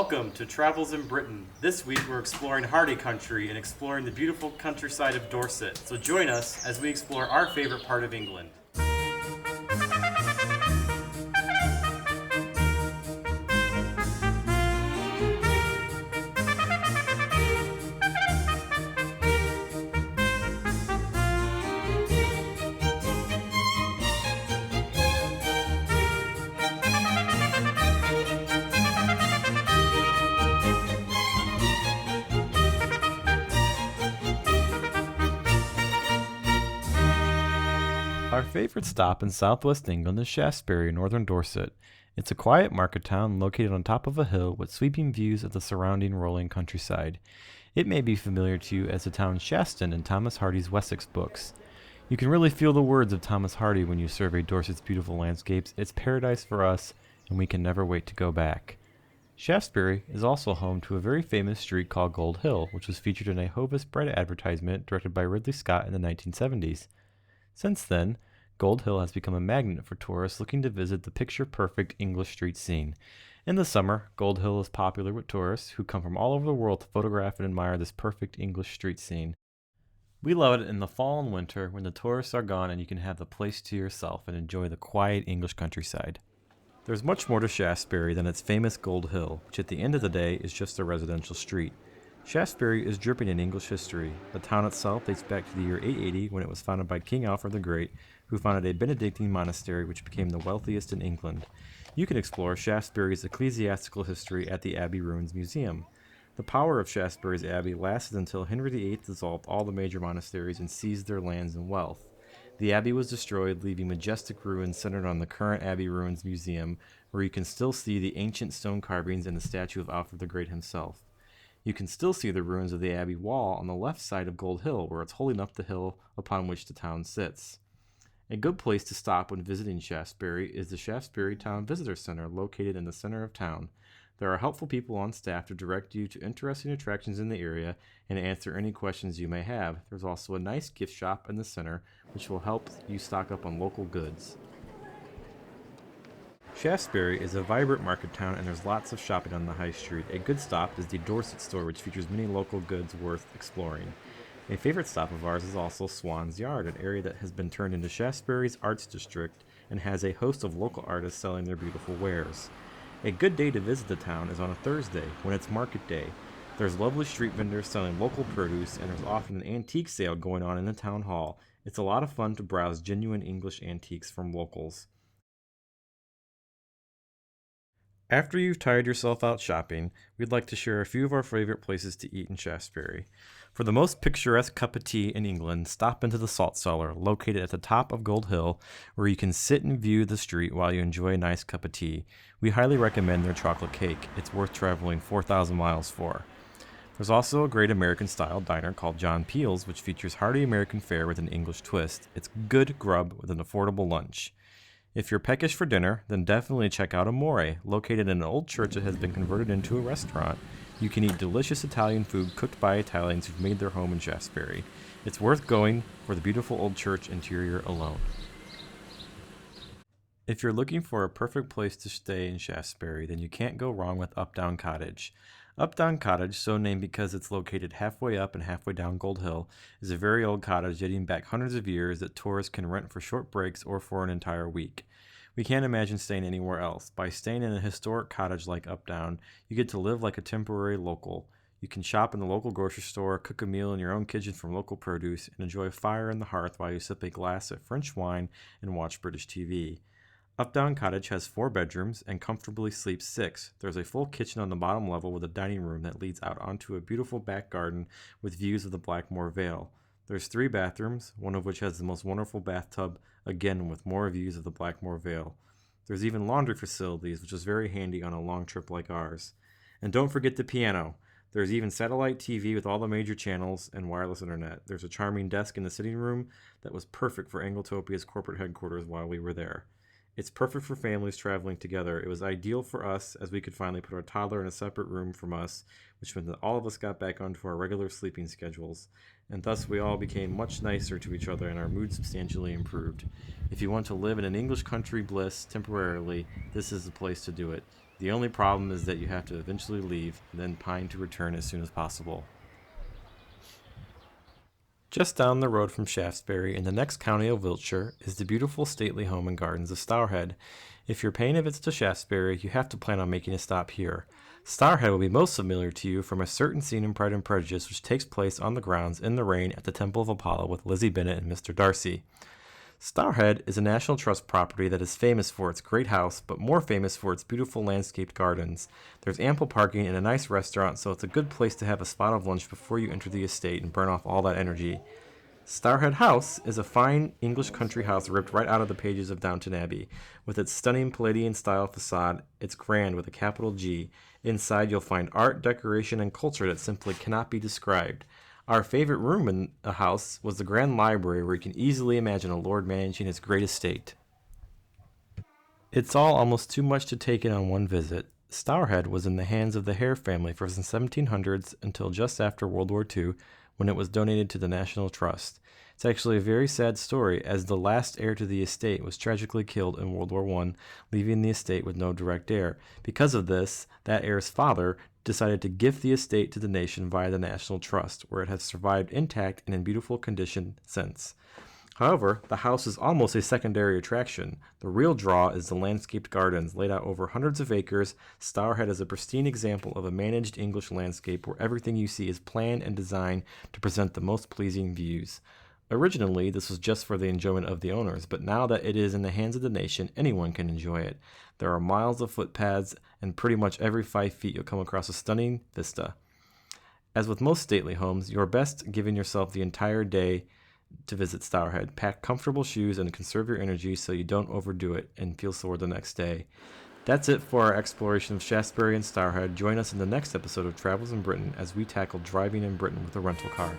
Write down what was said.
Welcome to Travels in Britain. This week we're exploring Hardy Country and exploring the beautiful countryside of Dorset. So join us as we explore our favorite part of England. Our favorite stop in southwest England is Shaftesbury, northern Dorset. It's a quiet market town located on top of a hill with sweeping views of the surrounding rolling countryside. It may be familiar to you as the town Shaston in Thomas Hardy's Wessex books. You can really feel the words of Thomas Hardy when you survey Dorset's beautiful landscapes. It's paradise for us, and we can never wait to go back. Shaftesbury is also home to a very famous street called Gold Hill, which was featured in a Hovis bread advertisement directed by Ridley Scott in the 1970s. Since then, Gold Hill has become a magnet for tourists looking to visit the picture-perfect English street scene. In the summer, Gold Hill is popular with tourists who come from all over the world to photograph and admire this perfect English street scene. We love it in the fall and winter when the tourists are gone and you can have the place to yourself and enjoy the quiet English countryside. There's much more to Shaftesbury than its famous Gold Hill, which at the end of the day is just a residential street. Shaftesbury is dripping in English history. The town itself dates back to the year 880 when it was founded by King Alfred the Great, who founded a Benedictine monastery which became the wealthiest in England. You can explore Shaftesbury's ecclesiastical history at the Abbey Ruins Museum. The power of Shaftesbury's Abbey lasted until Henry VIII dissolved all the major monasteries and seized their lands and wealth. The abbey was destroyed, leaving majestic ruins centered on the current Abbey Ruins Museum, where you can still see the ancient stone carvings and the statue of Alfred the Great himself. You can still see the ruins of the Abbey wall on the left side of Gold Hill, where it's holding up the hill upon which the town sits. A good place to stop when visiting Shaftesbury is the Shaftesbury Town Visitor Center, located in the center of town. There are helpful people on staff to direct you to interesting attractions in the area and answer any questions you may have. There's also a nice gift shop in the center, which will help you stock up on local goods. Shaftesbury is a vibrant market town and there's lots of shopping on the high street. A good stop is the Dorset store, which features many local goods worth exploring. A favorite stop of ours is also Swan's Yard, an area that has been turned into Shaftesbury's arts district and has a host of local artists selling their beautiful wares. A good day to visit the town is on a Thursday, when it's market day. There's lovely street vendors selling local produce, and there's often an antique sale going on in the town hall. It's a lot of fun to browse genuine English antiques from locals. After you've tired yourself out shopping, we'd like to share a few of our favorite places to eat in Shaftesbury. For the most picturesque cup of tea in England, stop into the Salt Cellar, located at the top of Gold Hill, where you can sit and view the street while you enjoy a nice cup of tea. We highly recommend their chocolate cake. It's worth traveling 4,000 miles for. There's also a great American-style diner called John Peel's, which features hearty American fare with an English twist. It's good grub with an affordable lunch. If you're peckish for dinner, then definitely check out Amore. Located in an old church that has been converted into a restaurant, you can eat delicious Italian food cooked by Italians who've made their home in Shaftesbury. It's worth going for the beautiful old church interior alone. If you're looking for a perfect place to stay in Shaftesbury, then you can't go wrong with Updown Cottage. Updown Cottage, so named because it's located halfway up and halfway down Gold Hill, is a very old cottage dating back hundreds of years that tourists can rent for short breaks or for an entire week. We can't imagine staying anywhere else. By staying in a historic cottage like Updown, you get to live like a temporary local. You can shop in the local grocery store, cook a meal in your own kitchen from local produce, and enjoy a fire in the hearth while you sip a glass of French wine and watch British TV. Updown Cottage has 4 bedrooms and comfortably sleeps 6. There's a full kitchen on the bottom level with a dining room that leads out onto a beautiful back garden with views of the Blackmore Vale. There's 3 bathrooms, one of which has the most wonderful bathtub, again with more views of the Blackmore Vale. There's even laundry facilities, which is very handy on a long trip like ours. And don't forget the piano. There's even satellite TV with all the major channels and wireless internet. There's a charming desk in the sitting room that was perfect for Angletopia's corporate headquarters while we were there. It's perfect for families traveling together. It was ideal for us as we could finally put our toddler in a separate room from us, which meant that all of us got back onto our regular sleeping schedules, and thus we all became much nicer to each other and our mood substantially improved. If you want to live in an English country bliss temporarily, this is the place to do it. The only problem is that you have to eventually leave, and then pine to return as soon as possible. Just down the road from Shaftesbury, in the next county of Wiltshire, is the beautiful stately home and gardens of Stourhead. If you're paying a visit to Shaftesbury, you have to plan on making a stop here. Stourhead will be most familiar to you from a certain scene in Pride and Prejudice which takes place on the grounds in the rain at the Temple of Apollo with Lizzie Bennet and Mr. Darcy. Stourhead is a National Trust property that is famous for its great house, but more famous for its beautiful landscaped gardens. There's ample parking and a nice restaurant, so it's a good place to have a spot of lunch before you enter the estate and burn off all that energy. Stourhead House is a fine English country house ripped right out of the pages of Downton Abbey. With its stunning Palladian-style facade, it's grand with a capital G. Inside you'll find art, decoration, and culture that simply cannot be described. Our favorite room in the house was the grand library where you can easily imagine a lord managing his great estate. It's all almost too much to take in on one visit. Stourhead was in the hands of the Hare family from the 1700s until just after World War II, when it was donated to the National Trust. It's actually a very sad story, as the last heir to the estate was tragically killed in World War I, leaving the estate with no direct heir. Because of this, that heir's father decided to gift the estate to the nation via the National Trust, where it has survived intact and in beautiful condition since. However, the house is almost a secondary attraction. The real draw is the landscaped gardens laid out over hundreds of acres. Stourhead is a pristine example of a managed English landscape where everything you see is planned and designed to present the most pleasing views. Originally, this was just for the enjoyment of the owners, but now that it is in the hands of the nation, anyone can enjoy it. There are miles of footpaths, and pretty much every 5 feet you'll come across a stunning vista. As with most stately homes, you're best giving yourself the entire day to visit Stourhead. Pack comfortable shoes and conserve your energy so you don't overdo it and feel sore the next day. That's it for our exploration of Shaftesbury and Stourhead. Join us in the next episode of Travels in Britain as we tackle driving in Britain with a rental car.